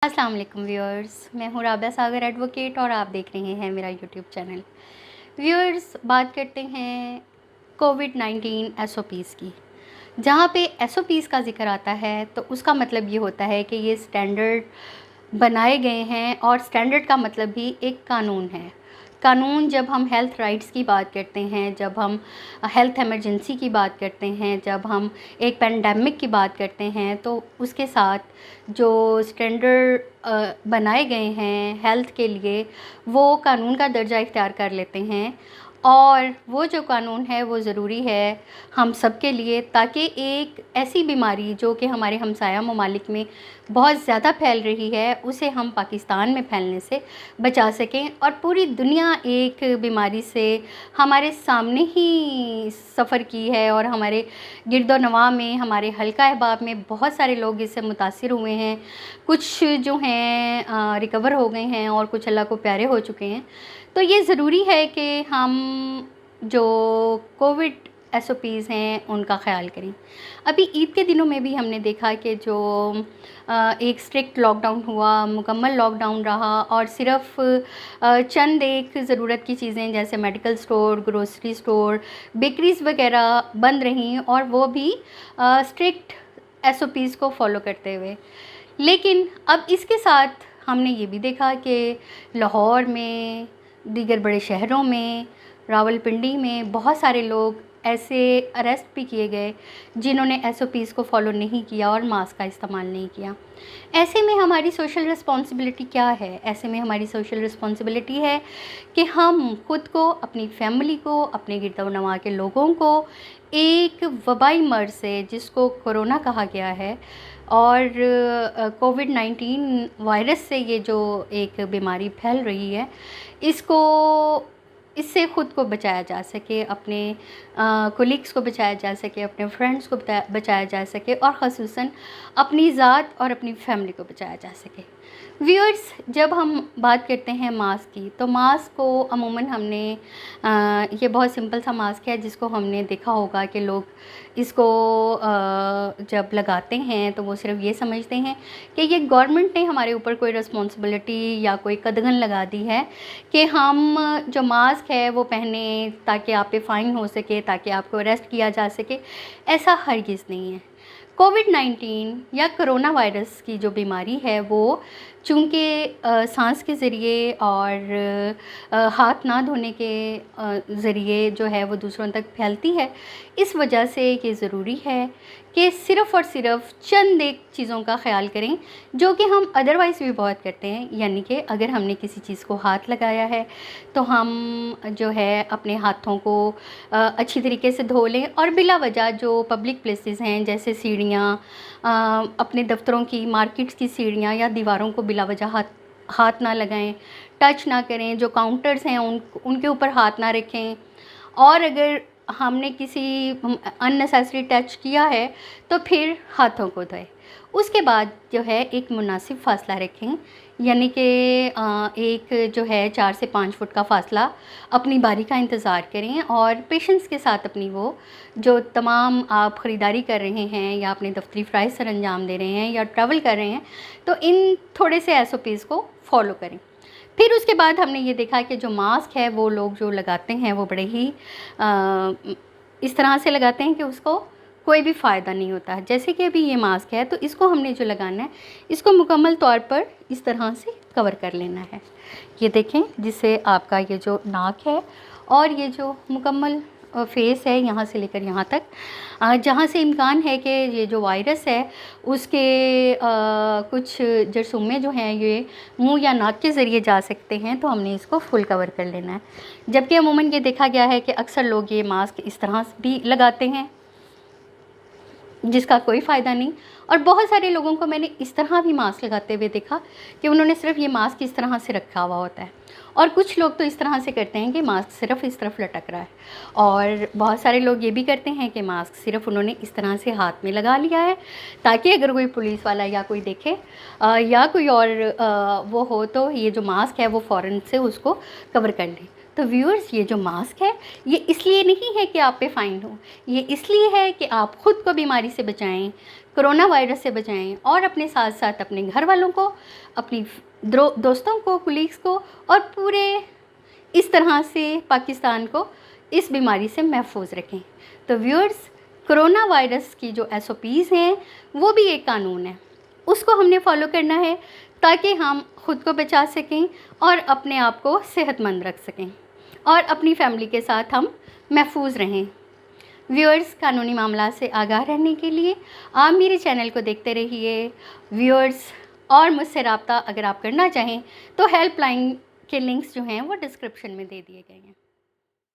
अस्सलाम वालेकुम व्यूअर्स, मैं हूँ राबिया सागर एडवोकेट और आप देख रहे हैं मेरा यूट्यूब चैनल। व्यूअर्स, बात करते हैं कोविड-19 एसओपीज़ की। जहाँ पे एसओपीज़ का ज़िक्र आता है तो उसका मतलब ये होता है कि ये स्टैंडर्ड बनाए गए हैं और स्टैंडर्ड का मतलब भी एक कानून है। कानून, जब हम हेल्थ राइट्स की बात करते हैं, जब हम हेल्थ इमरजेंसी की बात करते हैं, जब हम एक पेंडेमिक की बात करते हैं, तो उसके साथ जो स्टैंडर्ड बनाए गए हैं हेल्थ के लिए, वो कानून का दर्जा इख्तियार कर लेते हैं। और वो जो कानून है वो ज़रूरी है हम सब के लिए, ताकि एक ऐसी बीमारी जो कि हमारे हमसाया ममालिक में बहुत ज़्यादा फैल रही है, उसे हम पाकिस्तान में फैलने से बचा सकें। और पूरी दुनिया एक बीमारी से हमारे सामने ही सफ़र की है और हमारे गिरदोनवा में, हमारे हल्का अहबाब में बहुत सारे लोग इससे मुतासिर हुए हैं। कुछ जो हैं रिकवर हो गए हैं और कुछ अल्लाह को प्यारे हो चुके हैं। तो ये ज़रूरी है कि हम जो कोविड एसओपीज़ हैं उनका ख़्याल करें। अभी ईद के दिनों में भी हमने देखा कि जो एक स्ट्रिक्ट लॉकडाउन हुआ, मुकम्मल लॉकडाउन रहा और सिर्फ़ चंद एक ज़रूरत की चीज़ें जैसे medical store, grocery store, bakeries वगैरह बंद रहीं, और वो भी स्ट्रिक्ट एसओपीज़ को फ़ॉलो करते हुए। लेकिन अब इसके साथ हमने ये भी देखा कि लाहौर में, दीगर बड़े शहरों में, रावलपिंडी में बहुत सारे लोग ऐसे अरेस्ट भी किए गए जिन्होंने एसओपीज़ को फॉलो नहीं किया और मास्क का इस्तेमाल नहीं किया। ऐसे में हमारी सोशल रिस्पॉन्सिबिलिटी क्या है? ऐसे में हमारी सोशल रिस्पॉन्सिबिलिटी है कि हम ख़ुद को, अपनी फैमिली को, अपने गिरदोनवा के लोगों को एक वबाई मर्ज़ से, जिसको कोरोना कहा गया है, और कोविड-19 वायरस से ये जो एक बीमारी फैल रही है, इससे ख़ुद को बचाया जा सके, अपने कोलीग्स को बचाया जा सके, अपने फ्रेंड्स को बचाया जा सके, और ख़ुसूसन अपनी ज़ात और अपनी फैमिली को बचाया जा सके। व्यूअर्स, जब हम बात करते हैं मास्क की, तो मास्क को अमूमन हमने ये बहुत सिंपल सा मास्क है जिसको हमने देखा होगा कि लोग इसको जब लगाते हैं तो वो सिर्फ ये समझते हैं कि ये गवर्नमेंट ने हमारे ऊपर कोई रिस्पॉन्सिबिलिटी या कोई कदगन लगा दी है कि हम जो मास्क है वो पहने ताकि आप पे फ़ाइन हो सके, ताकि आपको अरेस्ट किया जा सके। ऐसा हरगिज़ नहीं है। कोविड-19 या कोरोना वायरस की जो बीमारी है वो चूँकि सांस के ज़रिए और हाथ ना धोने के ज़रिए जो है वो दूसरों तक फैलती है, इस वजह से ये ज़रूरी है कि सिर्फ़ और सिर्फ चंद एक चीज़ों का ख़्याल करें जो कि हम अदरवाइज़ भी बहुत करते हैं। यानी कि अगर हमने किसी चीज़ को हाथ लगाया है तो हम जो है अपने हाथों को अच्छी तरीके से धो लें, और बिला वजह जो पब्लिक प्लेसेस हैं जैसे सीढ़ियाँ, अपने दफ्तरों की, मार्केट्स की सीढ़ियाँ या दीवारों को बिला वजह हाथ ना लगाएं, टच ना करें। जो काउंटर्स हैं उनके ऊपर हाथ ना रखें, और अगर हमने किसी अननेसेसरी टच किया है तो फिर हाथों को धोएं। उसके बाद जो है एक मुनासिब फ़ासला रखें, यानी कि एक जो है 4 से 5 फुट का फ़ासला, अपनी बारी का इंतज़ार करें और पेशेंस के साथ अपनी वो जो तमाम आप ख़रीदारी कर रहे हैं या अपने दफ्तरी फ़राइज़ सर अंजाम दे रहे हैं या ट्रैवल कर रहे हैं, तो इन थोड़े से एसओपीज़ को फ़ॉलो करें। फिर उसके बाद हमने ये देखा कि जो मास्क है वो लोग जो लगाते हैं वो बड़े ही इस तरह से लगाते हैं कि उसको कोई भी फ़ायदा नहीं होता। जैसे कि अभी ये मास्क है तो इसको हमने जो लगाना है, इसको मुकम्मल तौर पर इस तरह से कवर कर लेना है। ये देखें, जिससे आपका ये जो नाक है और ये जो मुकम्मल फेस है, यहाँ से लेकर यहाँ तक, जहाँ से इम्कान है कि ये जो वायरस है उसके कुछ जरसूमे जो हैं ये मुंह या नाक के ज़रिए जा सकते हैं, तो हमने इसको फुल कवर कर लेना है। जबकि अमूमन ये देखा गया है कि अक्सर लोग ये मास्क इस तरह भी लगाते हैं जिसका कोई फ़ायदा नहीं, और बहुत सारे लोगों को मैंने इस तरह भी मास्क लगाते हुए देखा कि उन्होंने सिर्फ ये मास्क इस तरह से रखा हुआ होता है, और कुछ लोग तो इस तरह से करते हैं कि मास्क सिर्फ इस तरफ लटक रहा है, और बहुत सारे लोग ये भी करते हैं कि मास्क सिर्फ उन्होंने इस तरह से हाथ में लगा लिया है ताकि अगर कोई पुलिस वाला या कोई देखे या कोई और वो हो तो ये जो मास्क है वो फ़ौरन से उसको कवर कर ले। तो व्यूअर्स, ये जो मास्क है ये इसलिए नहीं है कि आप पे फ़ाइन हो, ये इसलिए है कि आप ख़ुद को बीमारी से बचाएं, कोरोना वायरस से बचाएं और अपने साथ साथ अपने घर वालों को, अपनी दोस्तों को, कुलीग्स को और पूरे इस तरह से पाकिस्तान को इस बीमारी से महफूज रखें। तो व्यूअर्स, कोरोना वायरस की जो SOPs हैं वो भी एक कानून है, उसको हमने फॉलो करना है ताकि हम ख़ुद को बचा सकें और अपने आप को सेहतमंद रख सकें और अपनी फैमिली के साथ हम महफूज रहें। व्यूअर्स, कानूनी मामला से आगाह रहने के लिए आप मेरे चैनल को देखते रहिए व्यूअर्स, और मुझसे रब्ता अगर आप करना चाहें तो हेल्पलाइन के लिंक्स जो हैं वो डिस्क्रिप्शन में दे दिए गए हैं।